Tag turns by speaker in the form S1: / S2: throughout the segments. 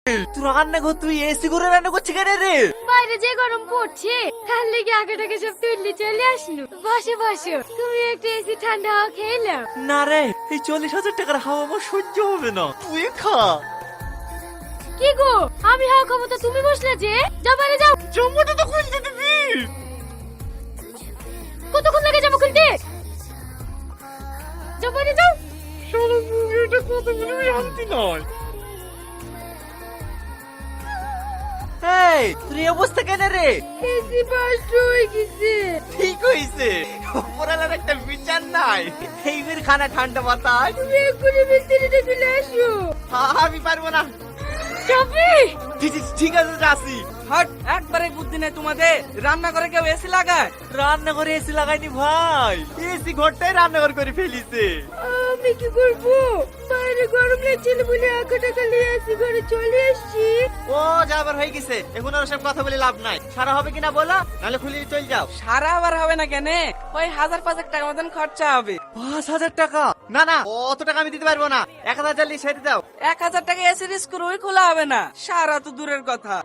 S1: তুই রান্না কর, তুই এসি করে রান্না করছিস কেন রে?
S2: বাইরে যে গরম পড়ছে তার লেগে আগে টাকে সব তুললি চলে আসলো। বসো বসো, তুমি একটু এসি ঠান্ডা হাওয়া খেয়ে নাও।
S1: না রে, এই 40,000 টাকার হাওয়া আমার সহ্য হবে না, তুই খা।
S2: কি গো, আমি হাওয়া খাবো তো তুমি বসলে যে? যাও বাইরে যাও।
S1: জামাটা তো খুলতে দিবি।
S2: কতক্ষণ লাগে জামা খুলতে? যাও বাইরে যাও।
S1: শালা মুখে এটা কথা বলে শান্তি নয়। এই, তোর এই অবস্থা কেন রে?
S2: এসি বাস্ট হয়ে গেছে।
S1: ঠিক হইছে, ওপরালার একটা বিচার নাই। এইবার খানা ঠান্ডা বাতাস।
S2: তুমি এক্ষুনি মিস্ত্রিটা চলে আসো।
S1: আমি পারবো না।
S2: যাবি?
S1: ঠিক আছে, যাচ্ছি।
S3: হট, একবারে বুদ্ধি নেই তোমাদের। রান্না করে কেউ এসি লাগায়?
S1: রান্না করে এসি লাগাইনি ভাই, এসি ঘরটাই রান্নাঘর করে ফেলিছে।
S2: আমি কি করবো? বাইরে গরম লাগছিল বলে আগে টাকা নিয়ে এসি ঘরে চলে এসছি।
S1: ও যাবার হয়ে গেছে, এখন আর সব কথা বলে লাভ নাই। সারা হবে কিনা বলো, নাহলে খুলে চল যাও।
S3: সারা আবার হবে না কেন? ওই 1000-5,000 টাকা মতন খরচা হবে।
S1: 5,000 টাকা? না না, অত টাকা আমি দিতে পারবো না। 1,000 নিয়ে ছেড়ে দাও।
S3: 1000 টাকা এসি স্ক্রুই খোলা হবে না। সারা তো দূরের কথা।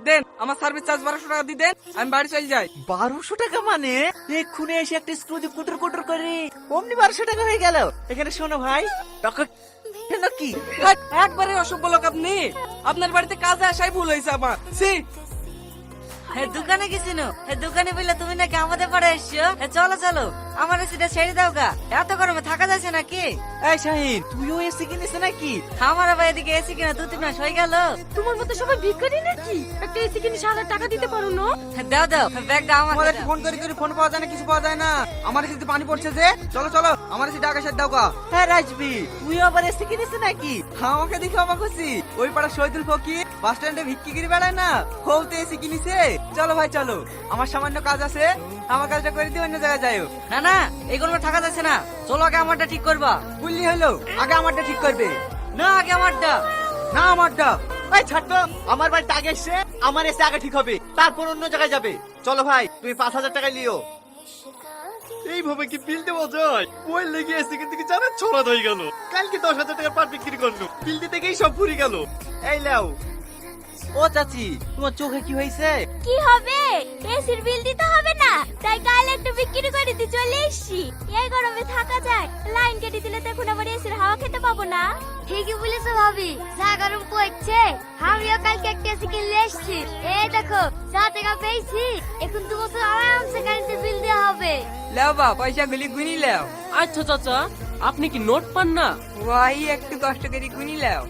S3: দেন, আমার সার্ভিস চার্জ 1200 টাকা দিয়ে দেন, আমি বাড়ি চলে যাই।
S1: 1200 টাকা মানে? এক্ষুনি এসে একটা স্ক্রু দিয়ে কুটুর কুটুর করে অমনি 1200 টাকা হয়ে গেল। এখানে শোনো ভাই, টাকা কি
S3: হট, একবারে অসভ্য লোক আপনি। আপনার বাড়িতে কাজে আসাই ভুল হয়েছে আমার। সি
S4: দোকানে গেছিল, দোকানে বললে তুমি নাকি আমাদের পরে এসছো। চলো চলো, আমার এসিটা ছেড়ে দাও গা, এত গরমে থাকা যাচ্ছে নাকি?
S1: এই শাহিন, তুইও এসি কিনিস নাকি?
S4: আমার আবার এদিকে এসি কিনা 2-3 মাস হয়ে গেল।
S2: তোমার মতো সবাই ভিখারি নাকি? একটা এসি কিনে 7,000 টাকা দিতে পারো না?
S4: দাও দাও, ব্যাগটা আমার
S3: আমাদের
S4: দাও।
S3: ফোন করে ফোন পাওয়া যায় না, কিছু পাওয়া যায় না। আমার এসিতে পানি পড়ছে যে। চলো চলো, আমার এসিটা আগে সেট দাও গা।
S1: হ্যাঁ রাজবি, তুইও আবার এসি কিনিস নাকি?
S3: আমাকে দেখে অবাক হচ্ছি। ওই পাড়া শহীদুল ফকির বাস স্ট্যান্ডে ভিক্ষি করে বেড়ায় না, হৌতে এসি কিনিছে। চলো ভাই চলো, আমার সামান্য কাজ আছে, আমার কাজটা করে দিয়ে অন্য জায়গায় যাইও।
S4: না না, এই গরমে থাকা যাচ্ছে না, চলো আগে আমারটা ঠিক করবা।
S3: বললি হলো, আগে আমারটা ঠিক করবে।
S4: না, আগে আমারটা।
S3: না আমারটা।
S1: এই ছাড় তো, আমার বাড়িতে আগে এসে আমার এসে আগে ঠিক হবে, তারপর অন্য জায়গায় যাবে। চলো ভাই, তুমি 5,000 টাকা লিও। এইভাবে কি বিল দেওয়া যায়? ওই লেগে এসে কিন্তু জানা ছড়া হয়ে গেল। কালকে 10,000 টাকার পাট বিক্রি করলো, বিল দিতে গিয়েই সব ফুরি গেল। এই লাও। ও চাচি, তোমার চোখে কি হয়েছে?
S2: কি হবে? এসির বিল দিতে হবে না, তাই কাল একটা বিক্রি করে দিয়ে চলে এসছি। এই গরমে থাকা যায়? লাইন কেটে দিলে তো এখন আবার এসির হাওয়া খেতে পাবো না। ঠিকই বলেছো ভাবি, যা গরম পড়ছে। আমিও কালকে একটা এসি কিনলে এসছি। এই দেখো, যা টাকা পেয়েছি, এখন 2 বছর আরামসে কারেন্টের বিল দেওয়া হবে।
S3: লেও বা, পয়সা গুলি গুনি লেও।
S5: আচ্ছা চাচা, আপনি কি নোট পান না?
S3: ওয়াই একটু কষ্ট করে গুনি লেও।